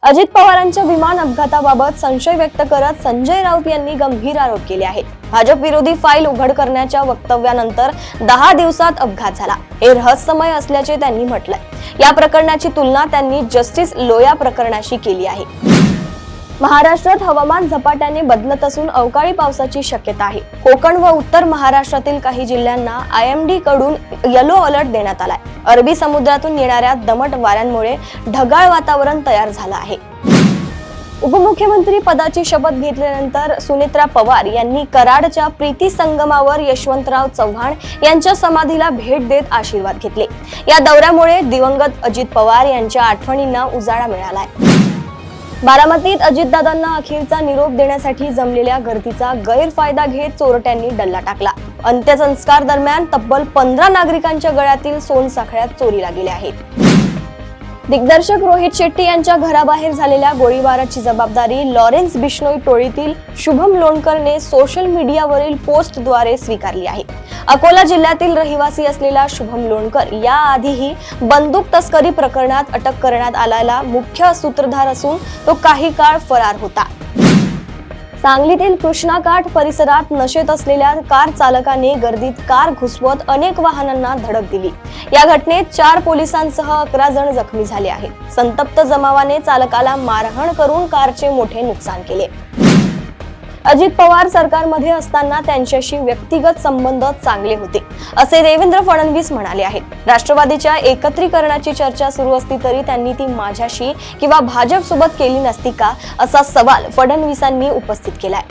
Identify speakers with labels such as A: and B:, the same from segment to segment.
A: अजित पवारांच्या विमान अपघाताबाबत संशय व्यक्त करत संजय राऊत यांनी गंभीर आरोप केले आहेत। भाजप विरोधी फाईल उघड करण्याच्या वक्तव्यानंतर 10 दिवसात अपघात झाला हे रहस्यमय असल्याचे त्यांनी म्हटलंय। या प्रकरणाची तुलना त्यांनी जस्टिस लोया प्रकरणाशी केली आहे। महाराष्ट्रात हवामान झपाट्याने बदलत असून अवकाळी पावसाची शक्यता आहे। कोकण व उत्तर महाराष्ट्रातील काही जिल्ह्यांना IMD कडून येलो अलर्ट देण्यात आलाय। अरबी समुद्रातून येणाऱ्या दमट वाऱ्यांमुळे ढगाळ वातावरण तयार झालं आहे। उपमुख्यमंत्री पदाची शपथ घेतल्यानंतर सुनेत्रा पवार यांनी कराडच्या प्रीती संगमावर यशवंतराव चव्हाण यांच्या समाधीला भेट देत आशीर्वाद घेतले। या दौऱ्यामुळे दिवंगत अजित पवार यांच्या आठवणींना उजाळा मिळालाय। बारामतीत अजितदादांना अखेरचा निरोप देण्यासाठी जमलेल्या गर्दीचा गैरफायदा घेत चोरट्यांनी डल्ला टाकला। अंत्यसंस्कार दरम्यान तब्बल 15 नागरिकांच्या गळ्यातील सोनसाखळ्या चोरीला गेल्या आहेत। दिग्दर्शक रोहित शेट्टी यांच्या घराबाहेर झालेल्या गोळीबाराची जबाबदारी लॉरेन्स बिश्नोई टोळीतील शुभम लोणकरने सोशल मीडियावरील पोस्टद्वारे स्वीकारली आहे। अकोला जिल्ह्यातील रहिवासी असलेला शुभम लोणकर याआधीही बंदूक तस्करी प्रकरणात अटक करण्यात आलेला मुख्य सूत्रधार असून तो काही काळ फरार होता। सांगलीतील कृष्णाकाठ परिसरात नशेत असलेल्या कार चालकाने गर्दीत कार घुसवत अनेक वाहनांना धडक दिली। या घटनेत 4 पोलिसांसह 11 जण जखमी झाले आहेत। संतप्त जमावाने चालकाला मारहाण करून कारचे मोठे नुकसान केले। अजित पवार सरकारमध्ये असताना त्यांच्याशी व्यक्तिगत संबंध चांगले होते असे देवेंद्र फडणवीस म्हणाले आहेत। राष्ट्रवादीच्या एकत्रीकरणाची चर्चा सुरू असती तरी त्यांनी ती माझ्याशी किंवा भाजप सोबत केली नसती का असा सवाल फडणवीसांनी उपस्थित केलाय।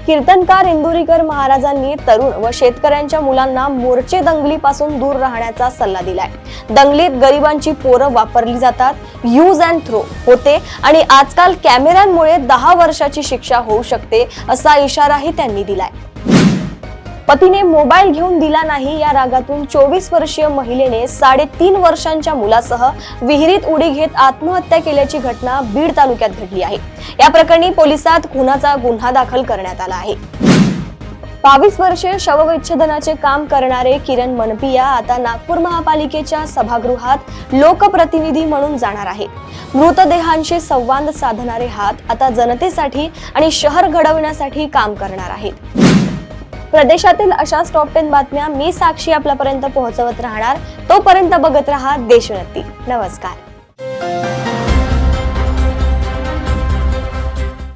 A: कीर्तनकार इंदुरीकर महाराजांनी तरुण व शेतकऱ्यांच्या मुलांना मोर्चे दंगलीपासून दूर राहण्याचा सल्ला दिलाय। दंगलीत गरिबांची पोरं वापरली जातात, यूज अँड थ्रो होते आणि आजकाल कॅमेऱ्यांमुळे 10 वर्षाची शिक्षा होऊ शकते असा इशाराही त्यांनी दिलाय। पतीने मोबाईल घेऊन दिला नाही या रागातून 24 वर्षीय महिलेने 3.5 वर्षांच्या मुलासह विहिरीत उडी घेत आत्महत्या केल्याची घटना बीड तालुक्यात घडली आहे। या प्रकरणी पोलिसात खुनाचा गुन्हा दाखल करण्यात आला आहे। 22 वर्षीय शवविच्छेदनाचे काम करणारे किरण मनपिया आता नागपूर महापालिकेच्या सभागृहात लोकप्रतिनिधी म्हणून जाणार आहेत। मृतदेहांशी संवाद साधणारे हात आता जनतेसाठी आणि शहर घडवण्यासाठी काम करणार आहेत। प्रदेशातील अशाच टॉप 10 बातम्या मी साक्षी आपल्यापर्यंत पोहोचवत राहणार। तोपर्यंत बघत रहा देशोन्नती। नमस्कार।